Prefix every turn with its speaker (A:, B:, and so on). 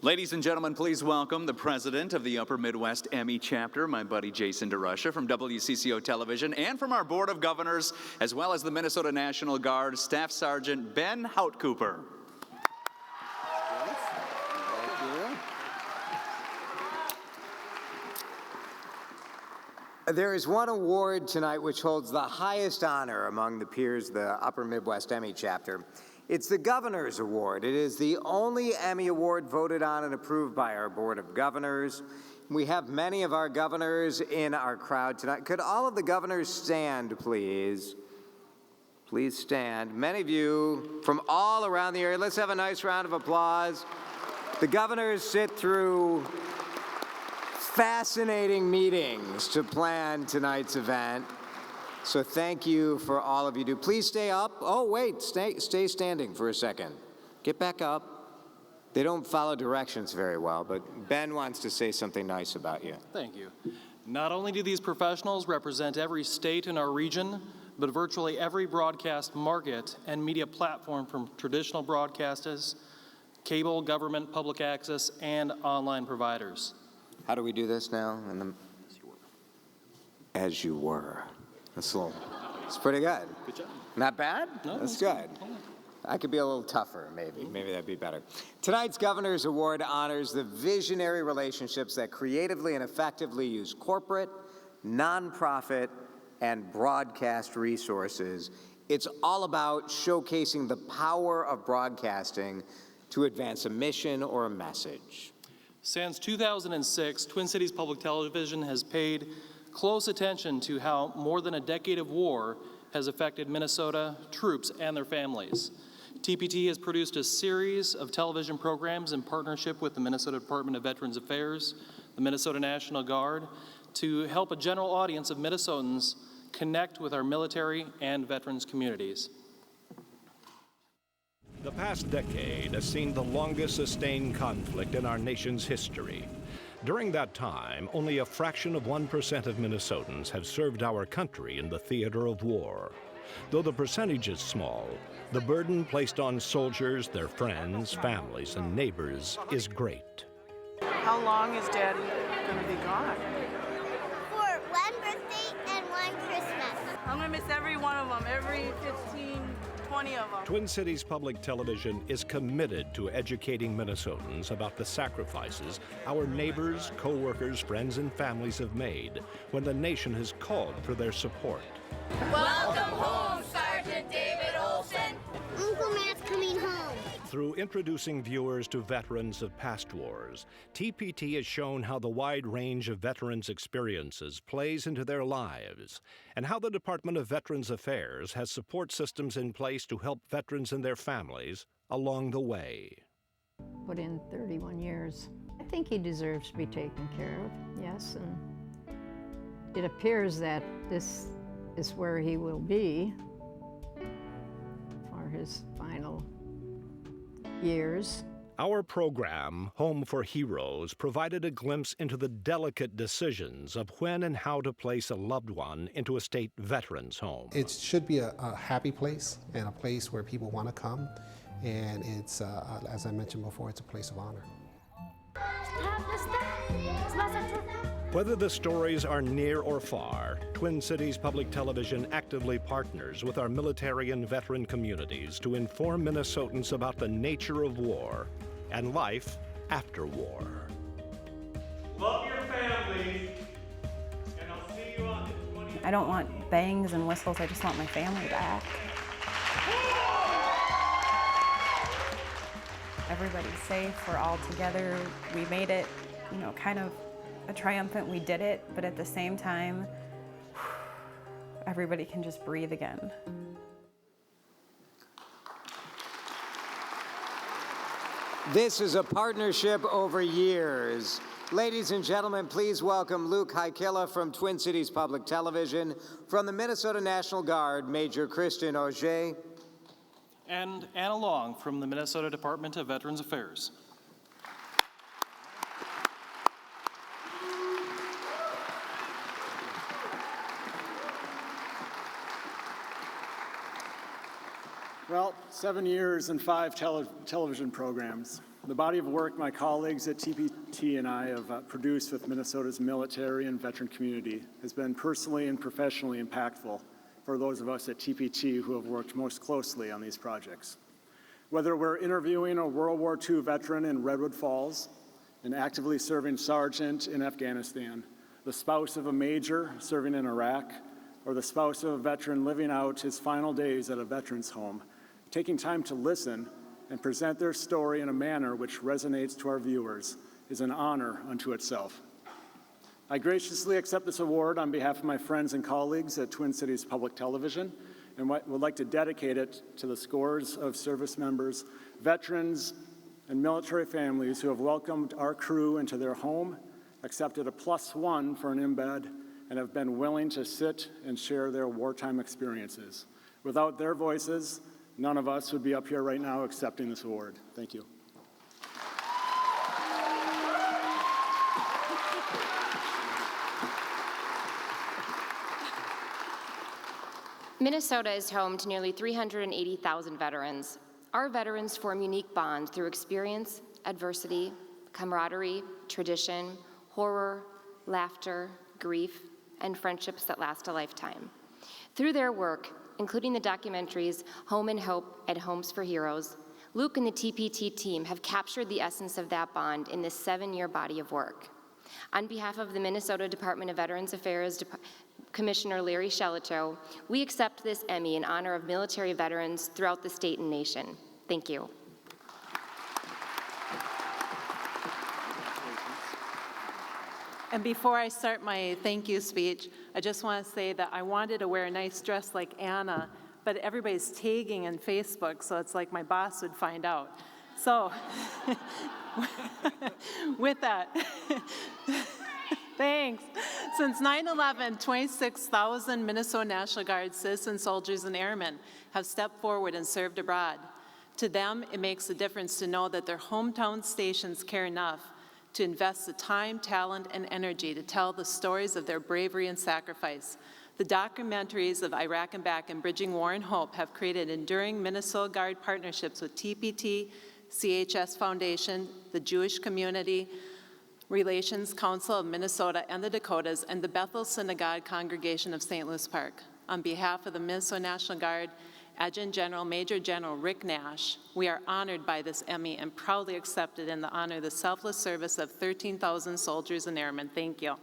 A: Ladies and gentlemen, please welcome the president of the Upper Midwest Emmy chapter, my buddy Jason DeRusha from WCCO Television, and from our Board of Governors, as well as the Minnesota National Guard, Staff Sergeant Ben Houtcooper.
B: There is one award tonight which holds the highest honor among the peers of the Upper Midwest Emmy chapter. It's the Governor's Award. It is the only Emmy Award voted on and approved by our Board of Governors. We have many of our governors in our crowd tonight. Could all of the governors stand, please? Please stand. Many of you from all around the area. Let's have a nice round of applause. The governors sit through fascinating meetings to plan tonight's event. So thank you for all of you do. Please stay up. Oh, wait, stay standing for a second. Get back up. They don't follow directions very well, but Ben wants to say something nice about you.
C: Thank you. Not only do these professionals represent every state in our region, but virtually every broadcast market and media platform from traditional broadcasters, cable, government, public access, and online providers.
B: How do we do this now? As you were. It's pretty good.
C: Good job.
B: Not bad?
C: No,
B: that's good. I could be a little tougher, maybe. Maybe that'd be better. Tonight's Governor's Award honors the visionary relationships that creatively and effectively use corporate, nonprofit, and broadcast resources. It's all about showcasing the power of broadcasting to advance a mission or a message.
C: Since 2006, Twin Cities Public Television has paid close attention to how more than a decade of war has affected Minnesota troops and their families. TPT has produced a series of television programs in partnership with the Minnesota Department of Veterans Affairs, the Minnesota National Guard, to help a general audience of Minnesotans connect with our military and veterans communities.
D: The past decade has seen the longest sustained conflict in our nation's history. During that time, only a fraction of 1% of Minnesotans have served our country in the theater of war. Though the percentage is small, the burden placed on soldiers, their friends, families, and neighbors is great.
E: How long is Dad going to be gone?
F: For one birthday and one Christmas.
E: I'm going to miss every one of them, every 15, 20 of them.
D: Twin Cities Public Television is committed to educating Minnesotans about the sacrifices our neighbors, co-workers, friends, and families have made when the nation has called for their support.
F: Welcome home, Sergeant David Olson. Uncle Matt's coming home.
D: Through introducing viewers to veterans of past wars, TPT has shown how the wide range of veterans' experiences plays into their lives, and how the Department of Veterans Affairs has support systems in place to help veterans and their families along the way.
G: Put in 31 years. I think he deserves to be taken care of, yes, and it appears that this is where he will be for his final years.
D: Our program, Home for Heroes, provided a glimpse into the delicate decisions of when and how to place a loved one into a state veterans home.
H: It should be a happy place and a place where people want to come, and it's, as I mentioned before, it's a place of honor.
D: Whether the stories are near or far, Twin Cities Public Television actively partners with our military and veteran communities to inform Minnesotans about the nature of war and life after war.
I: Love your families, and I'll see you on the 20th.
J: I don't want bangs and whistles, I just want my family back. Everybody's safe, we're all together, we made it, kind of a triumphant, we did it, but at the same time, everybody can just breathe again.
B: This is a partnership over years. Ladies and gentlemen, please welcome Luke Hykilla from Twin Cities Public Television, from the Minnesota National Guard, Major Kristen Auger.
C: And Anna Long from the Minnesota Department of Veterans Affairs.
K: Well, 7 years and 5 television programs. The body of work my colleagues at TPT and I have produced with Minnesota's military and veteran community has been personally and professionally impactful for those of us at TPT who have worked most closely on these projects. Whether we're interviewing a World War II veteran in Redwood Falls, an actively serving sergeant in Afghanistan, the spouse of a major serving in Iraq, or the spouse of a veteran living out his final days at a veteran's home, taking time to listen and present their story in a manner which resonates to our viewers is an honor unto itself. I graciously accept this award on behalf of my friends and colleagues at Twin Cities Public Television and would like to dedicate it to the scores of service members, veterans, and military families who have welcomed our crew into their home, accepted a +1 for an embed, and have been willing to sit and share their wartime experiences. Without their voices, none of us would be up here right now accepting this award. Thank you.
L: Minnesota is home to nearly 380,000 veterans. Our veterans form unique bonds through experience, adversity, camaraderie, tradition, horror, laughter, grief, and friendships that last a lifetime. Through their work, including the documentaries Home and Hope and Homes for Heroes, Luke and the TPT team have captured the essence of that bond in this 7-year body of work. On behalf of the Minnesota Department of Veterans Affairs Commissioner Larry Shelito, we accept this Emmy in honor of military veterans throughout the state and nation. Thank you.
M: And before I start my thank you speech, I just want to say that I wanted to wear a nice dress like Anna, but everybody's tagging on Facebook, so it's like my boss would find out. So, with that, thanks. Since 9/11, 26,000 Minnesota National Guard citizen soldiers and airmen have stepped forward and served abroad. To them, it makes a difference to know that their hometown stations care enough to invest the time, talent, and energy to tell the stories of their bravery and sacrifice. The documentaries of Iraq and Back and Bridging War and Hope have created enduring Minnesota Guard partnerships with TPT, CHS Foundation, the Jewish Community Relations Council of Minnesota and the Dakotas, and the Bethel Synagogue Congregation of St. Louis Park. On behalf of the Minnesota National Guard, Adjutant General Major General Rick Nash, we are honored by this Emmy and proudly accept it in the honor of the selfless service of 13,000 soldiers and airmen. Thank you.